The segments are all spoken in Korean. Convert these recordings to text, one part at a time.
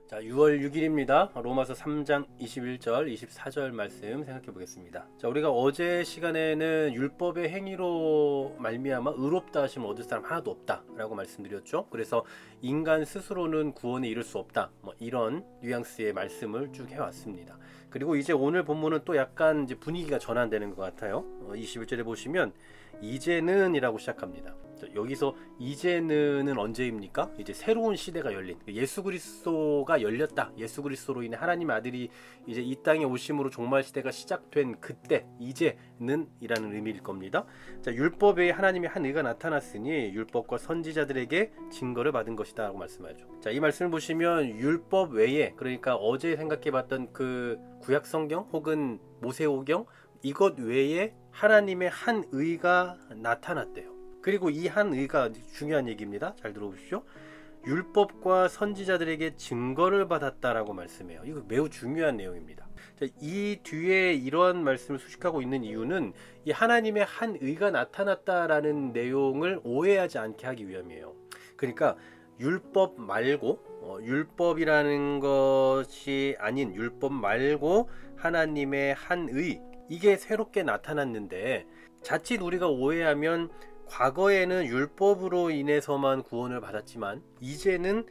자, 6월 6일입니다. 로마서 3장 21절, 24절 말씀 생각해 보겠습니다. 자, 우리가 어제 시간에는 율법의 행위로 말미암아 의롭다 하심을 얻을 사람 하나도 없다 라고 말씀드렸죠. 그래서 인간 스스로는 구원에 이를 수 없다, 이런 뉘앙스의 말씀을 쭉 해왔습니다. 그리고 이제 오늘 본문은 또 약간 이제 분위기가 전환되는 것 같아요. 21절에 보시면 이제는 이라고 시작합니다. 여기서 이제는 언제입니까? 이제 새로운 시대가 열린, 예수 그리스도가 열렸다, 예수 그리스도로 인해 하나님 아들이 이제 이 땅에 오심으로 종말 시대가 시작된 그때, 이제는 이라는 의미일 겁니다. 자, 율법에 하나님의 한 의가 나타났으니 율법과 선지자들에게 증거를 받은 것이다 라고 말씀하죠. 자, 이 말씀을 보시면 율법 외에, 그러니까 어제 생각해봤던 그 구약 성경 혹은 모세오경, 이것 외에 하나님의 한 의가 나타났대요. 그리고 이 한 의가 중요한 얘기입니다. 잘 들어보십시오. 율법과 선지자들에게 증거를 받았다라고 말씀해요. 이거 매우 중요한 내용입니다. 자, 이 뒤에 이러한 말씀을 수식하고 있는 이유는 이 하나님의 한 의가 나타났다라는 내용을 오해하지 않게 하기 위함이에요. 그러니까 율법 말고, 율법이라는 것이 아닌 율법 말고 하나님의 한 의, 이게 새롭게 나타났는데, 자칫 우리가 오해하면 과거에는 율법으로 인해서만 구원을 받았지만 이제는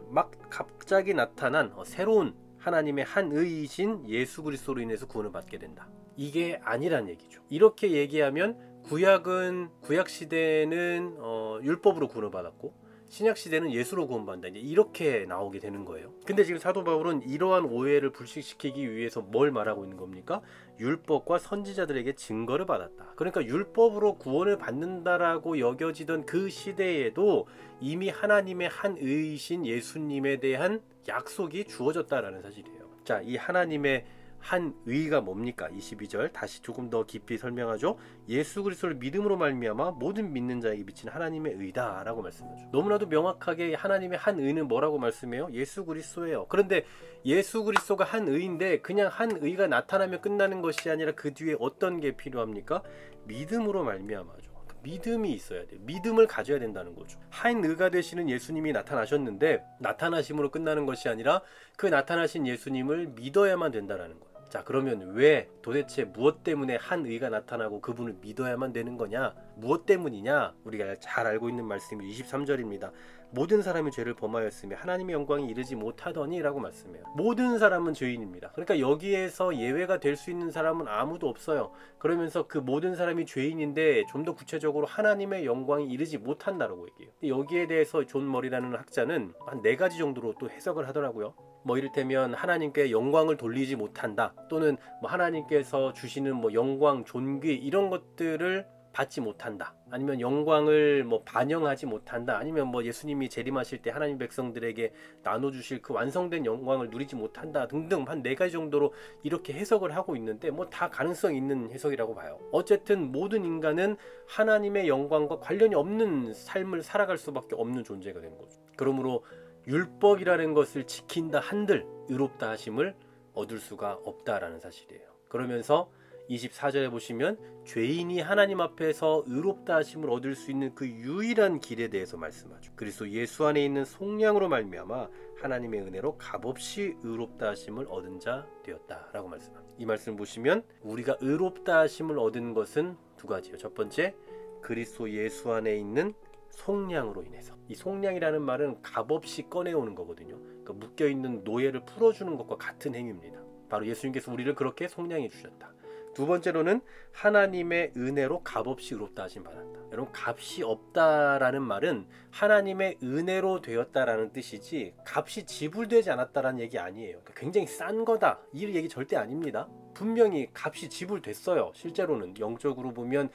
막 갑자기 나타난 새로운 하나님의 한 의이신 예수 그리스도로 인해서 구원을 받게 된다, 이게 아니란 얘기죠. 이렇게 얘기하면 구약 시대는 율법으로 구원을 받았고 신약 시대는 예수로 구원받는다, 이렇게 나오게 되는 거예요. 근데 지금 사도 바울은 이러한 오해를 불식시키기 위해서 뭘 말하고 있는 겁니까? 율법과 선지자들에게 증거를 받았다. 그러니까 율법으로 구원을 받는다라고 여겨지던 그 시대에도 이미 하나님의 한 의이신 예수님에 대한 약속이 주어졌다라는 사실이에요. 자, 이 하나님의 한 의가 뭡니까? 22절 다시 조금 더 깊이 설명하죠. 예수 그리스도를 믿음으로 말미암아 모든 믿는 자에게 미친 하나님의 의다 라고 말씀하죠. 너무나도 명확하게 하나님의 한 의는 뭐라고 말씀해요? 예수 그리스도예요. 그런데 예수 그리스도가 한 의인데 그냥 한 의가 나타나면 끝나는 것이 아니라 그 뒤에 어떤 게 필요합니까? 믿음으로 말미암아죠. 믿음이 있어야 돼요. 믿음을 가져야 된다는 거죠. 한 의가 되시는 예수님이 나타나셨는데 나타나심으로 끝나는 것이 아니라 그 나타나신 예수님을 믿어야만 된다는 거예요. 자, 그러면 왜 도대체 무엇 때문에 한 의가 나타나고 그분을 믿어야만 되는 거냐? 무엇 때문이냐? 우리가 잘 알고 있는 말씀이 23절입니다. 모든 사람이 죄를 범하였으며 하나님의 영광이 이르지 못하더니 라고 말씀해요. 모든 사람은 죄인입니다. 그러니까 여기에서 예외가 될 수 있는 사람은 아무도 없어요. 그러면서 그 모든 사람이 죄인인데 좀 더 구체적으로 하나님의 영광이 이르지 못한다라고 얘기해요. 여기에 대해서 존 머리라는 학자는 한 4가지 정도로 또 해석을 하더라고요. 이를테면 하나님께 영광을 돌리지 못한다, 또는 하나님께서 주시는 영광, 존귀 이런 것들을 받지 못한다, 아니면 영광을 반영하지 못한다, 아니면 예수님이 재림하실 때 하나님 백성들에게 나눠주실 그 완성된 영광을 누리지 못한다 등등 한 4가지 정도로 이렇게 해석을 하고 있는데 다 가능성 있는 해석이라고 봐요. 어쨌든 모든 인간은 하나님의 영광과 관련이 없는 삶을 살아갈 수밖에 없는 존재가 되는 거죠. 그러므로 율법이라는 것을 지킨다 한들 의롭다 하심을 얻을 수가 없다라는 사실이에요. 그러면서 24절에 보시면 죄인이 하나님 앞에서 의롭다 하심을 얻을 수 있는 그 유일한 길에 대해서 말씀하죠. 그리스도 예수 안에 있는 속량으로 말미암아 하나님의 은혜로 값없이 의롭다 하심을 얻은 자 되었다라고 말씀합니다. 이 말씀 보시면 우리가 의롭다 하심을 얻은 것은 2가지예요. 첫 번째, 그리스도 예수 안에 있는 속량으로 인해서. 이 속량이라는 말은 값없이 꺼내오는 거거든요. 그러니까 묶여있는 노예를 풀어주는 것과 같은 행위입니다. 바로 예수님께서 우리를 그렇게 속량해 주셨다. 2번째로는 하나님의 은혜로 값없이 의롭다 하심 받았다. 여러분, 값이 없다라는 말은 하나님의 은혜로 되었다라는 뜻이지 값이 지불되지 않았다라는 얘기 아니에요. 그러니까 굉장히 싼 거다, 이 얘기 절대 아닙니다. 분명히 값이 지불됐어요. 실제로는 영적으로 보면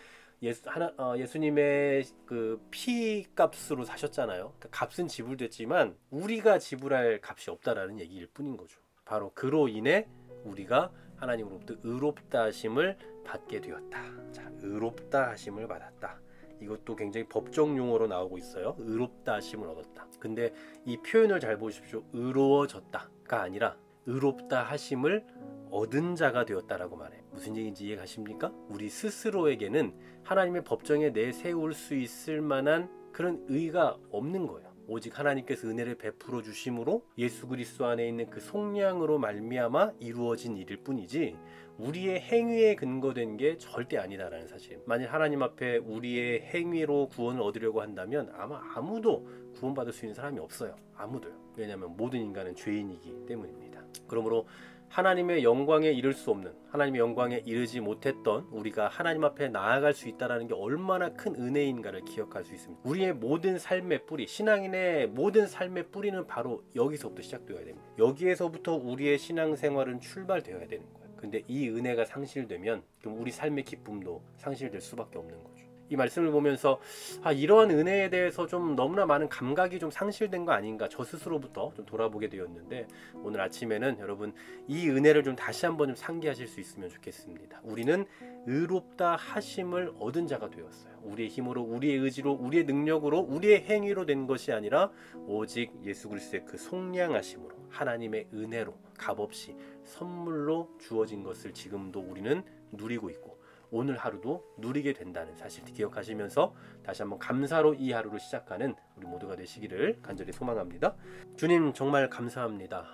예수님의 그 피값으로 사셨잖아요. 그러니까 값은 지불됐지만 우리가 지불할 값이 없다라는 얘기일 뿐인 거죠. 바로 그로 인해 우리가 하나님으로부터 의롭다 하심을 받게 되었다. 자, 의롭다 하심을 받았다. 이것도 굉장히 법적 용어로 나오고 있어요. 의롭다 하심을 얻었다. 근데 이 표현을 잘 보십시오. 의로워졌다가 아니라 의롭다 하심을 얻은 자가 되었다라고 말해요. 무슨 얘기인지 이해가십니까? 우리 스스로에게는 하나님의 법정에 내세울 수 있을 만한 그런 의가 없는 거예요. 오직 하나님께서 은혜를 베풀어 주심으로 예수 그리스도 안에 있는 그 속량으로 말미암아 이루어진 일일 뿐이지 우리의 행위에 근거된 게 절대 아니다라는 사실. 만일 하나님 앞에 우리의 행위로 구원을 얻으려고 한다면 아마 아무도 구원받을 수 있는 사람이 없어요. 아무도요. 왜냐하면 모든 인간은 죄인이기 때문입니다. 그러므로 하나님의 영광에 이를 수 없는, 하나님의 영광에 이르지 못했던 우리가 하나님 앞에 나아갈 수 있다는 게 얼마나 큰 은혜인가를 기억할 수 있습니다. 우리의 모든 삶의 뿌리, 신앙인의 모든 삶의 뿌리는 바로 여기서부터 시작되어야 됩니다. 여기에서부터 우리의 신앙생활은 출발되어야 되는 거예요. 근데 이 은혜가 상실되면 그럼 우리 삶의 기쁨도 상실될 수밖에 없는 거죠. 이 말씀을 보면서 이러한 은혜에 대해서 좀 너무나 많은 감각이 좀 상실된 거 아닌가, 저 스스로부터 좀 돌아보게 되었는데, 오늘 아침에는 여러분 이 은혜를 좀 다시 한번 좀 상기하실 수 있으면 좋겠습니다. 우리는 의롭다 하심을 얻은 자가 되었어요. 우리의 힘으로, 우리의 의지로, 우리의 능력으로, 우리의 행위로 된 것이 아니라 오직 예수 그리스도의 그 속량하심으로, 하나님의 은혜로 값없이 선물로 주어진 것을 지금도 우리는 누리고 있고 오늘 하루도 누리게 된다는 사실 기억하시면서 다시 한번 감사로 이 하루를 시작하는 우리 모두가 되시기를 간절히 소망합니다. 주님 정말 감사합니다.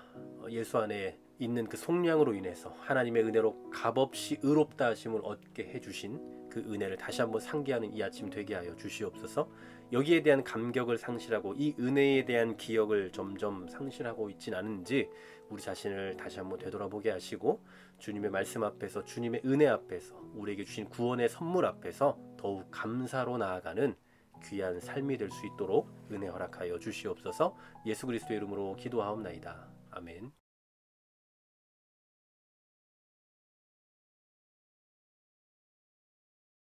예수 안에 있는 그 속량으로 인해서 하나님의 은혜로 값없이 의롭다 하심을 얻게 해주신 그 은혜를 다시 한번 상기하는 이 아침 되게 하여 주시옵소서. 여기에 대한 감격을 상실하고 이 은혜에 대한 기억을 점점 상실하고 있진 않은지 우리 자신을 다시 한번 되돌아보게 하시고 주님의 말씀 앞에서, 주님의 은혜 앞에서, 우리에게 주신 구원의 선물 앞에서 더욱 감사로 나아가는 귀한 삶이 될 수 있도록 은혜 허락하여 주시옵소서. 예수 그리스도의 이름으로 기도하옵나이다. 아멘.